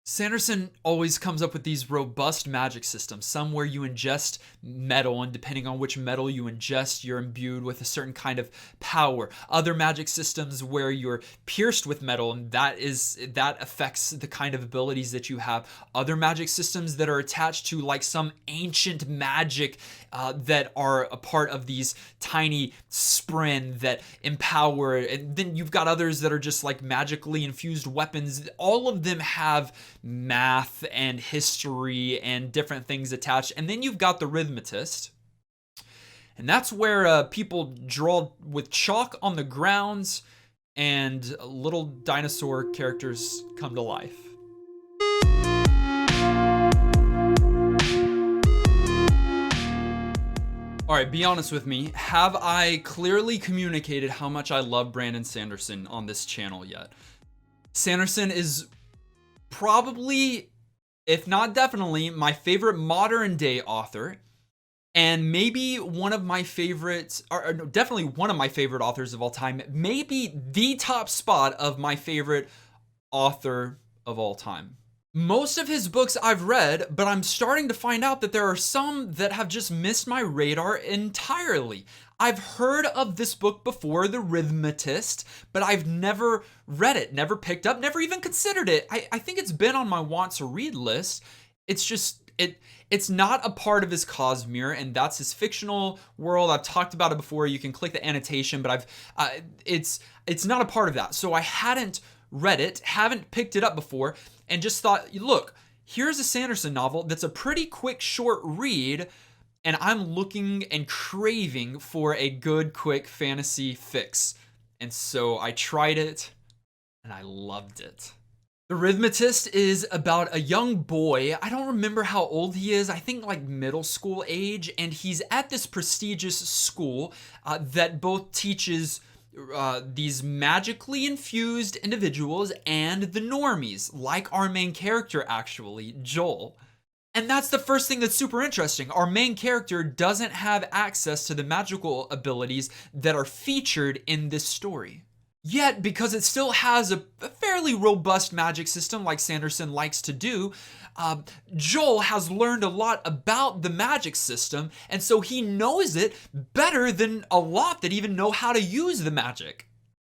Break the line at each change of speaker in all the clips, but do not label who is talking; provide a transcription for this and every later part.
Sanderson always comes up with these robust magic systems, some where you ingest metal, and depending on which metal you ingest, you're imbued with a certain kind of power. Other magic systems where you're pierced with metal, and that affects the kind of abilities that you have. Other magic systems that are attached to like some ancient magic that are a part of these tiny spren that empower. And then you've got others that are just like magically infused weapons. All of them have math and history and different things attached. And then you've got the Rithmatist. And that's where people draw with chalk on the grounds and little dinosaur characters come to life. All right, be honest with me. Have I clearly communicated how much I love Brandon Sanderson on this channel yet? Sanderson is probably, if not definitely, my favorite modern day author, and maybe one of my favorites, or no, definitely one of my favorite authors of all time, maybe the top spot of my favorite author of all time. Most of his books I've read, but I'm starting to find out that there are some that have just missed my radar entirely. I've heard of this book before, The Rithmatist, but I've never read it, never picked up, never even considered it. I think it's been on my want to read list. It's just, it's not a part of his Cosmere, and that's his fictional world. I've talked about it before. You can click the annotation, but it's not a part of that. So I hadn't read it, haven't picked it up before, and just thought, look, here's a Sanderson novel that's a pretty quick, short read, and I'm looking and craving for a good, quick fantasy fix. And so I tried it, and I loved it. The Rithmatist is about a young boy. I don't remember how old he is. I think like middle school age, and he's at this prestigious school that both teaches these magically infused individuals and the normies, like our main character actually, Joel. And that's the first thing that's super interesting. Our main character doesn't have access to the magical abilities that are featured in this story. Yet, because it still has a fairly robust magic system like Sanderson likes to do, Joel has learned a lot about the magic system, and so he knows it better than a lot that even know how to use the magic.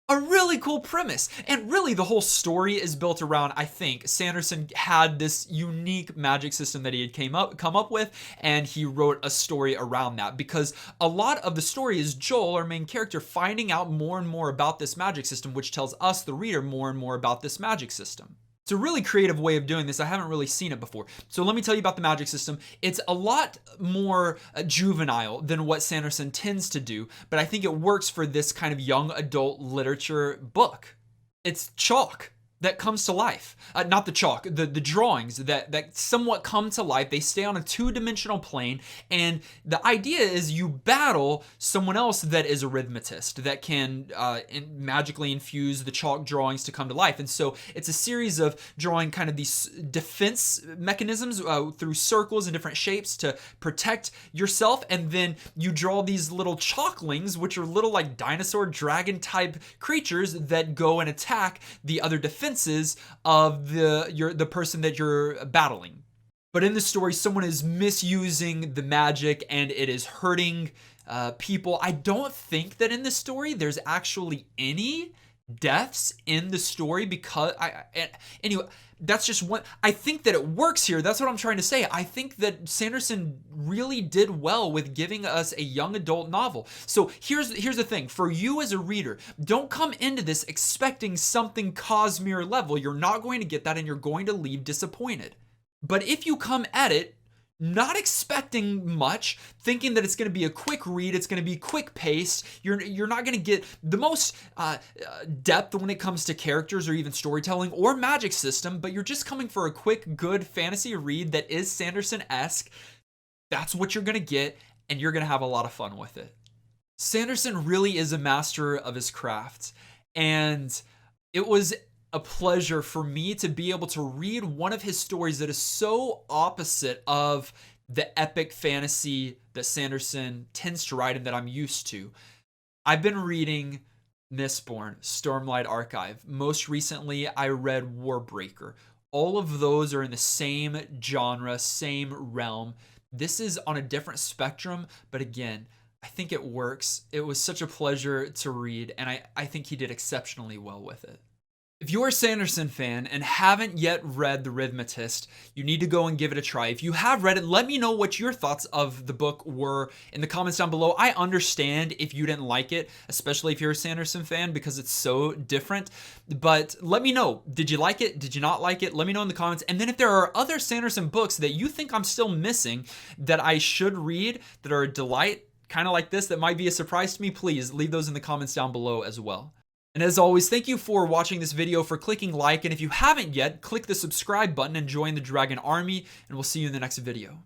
A really cool premise, and really the whole story is built around, I think, Sanderson had this unique magic system that he had come up with, and he wrote a story around that, because a lot of the story is Joel, our main character, finding out more and more about this magic system, which tells us, the reader, more and more about this magic system. It's a really creative way of doing this. I haven't really seen it before. So let me tell you about the magic system. It's a lot more juvenile than what Sanderson tends to do, but I think it works for this kind of young adult literature book. It's chalk that comes to life. Not the chalk, the drawings that somewhat come to life. They stay on a two-dimensional plane, and the idea is you battle someone else that is a Rithmatist that can magically infuse the chalk drawings to come to life. And so it's a series of drawing kind of these defense mechanisms through circles and different shapes to protect yourself, and then you draw these little chalklings, which are little like dinosaur dragon type creatures that go and attack the other defenses of the person that you're battling. But in the story, someone is misusing the magic and it is hurting people. I don't think that in the story there's actually any deaths in the story, because anyway, that's just one. I think that it works here. That's what I'm trying to say. I think that Sanderson really did well with giving us a young adult novel. So here's the thing. For you as a reader, don't come into this expecting something Cosmere level. You're not going to get that, and you're going to leave disappointed. But if you come at it not expecting much, thinking that it's going to be a quick read, it's going to be quick paced, you're not going to get the most depth when it comes to characters or even storytelling or magic system, but you're just coming for a quick, good fantasy read that is Sanderson-esque. That's what you're going to get, and you're going to have a lot of fun with it. Sanderson really is a master of his craft, and it was a pleasure for me to be able to read one of his stories that is so opposite of the epic fantasy that Sanderson tends to write and that I'm used to. I've been reading Mistborn, Stormlight Archive. Most recently, I read Warbreaker. all of those are in the same genre, same realm. This is on a different spectrum, but again, I think it works. It was such a pleasure to read, and I think he did exceptionally well with it. If you're a Sanderson fan and haven't yet read The Rithmatist, you need to go and give it a try. If you have read it, let me know what your thoughts of the book were in the comments down below. I understand if you didn't like it, especially if you're a Sanderson fan, because it's so different. But let me know. Did you like it? Did you not like it? Let me know in the comments. And then if there are other Sanderson books that you think I'm still missing that I should read, that are a delight, kind of like this, that might be a surprise to me, please leave those in the comments down below as well. And as always, thank you for watching this video, for clicking like, and if you haven't yet, click the subscribe button and join the Dragon Army, and we'll see you in the next video.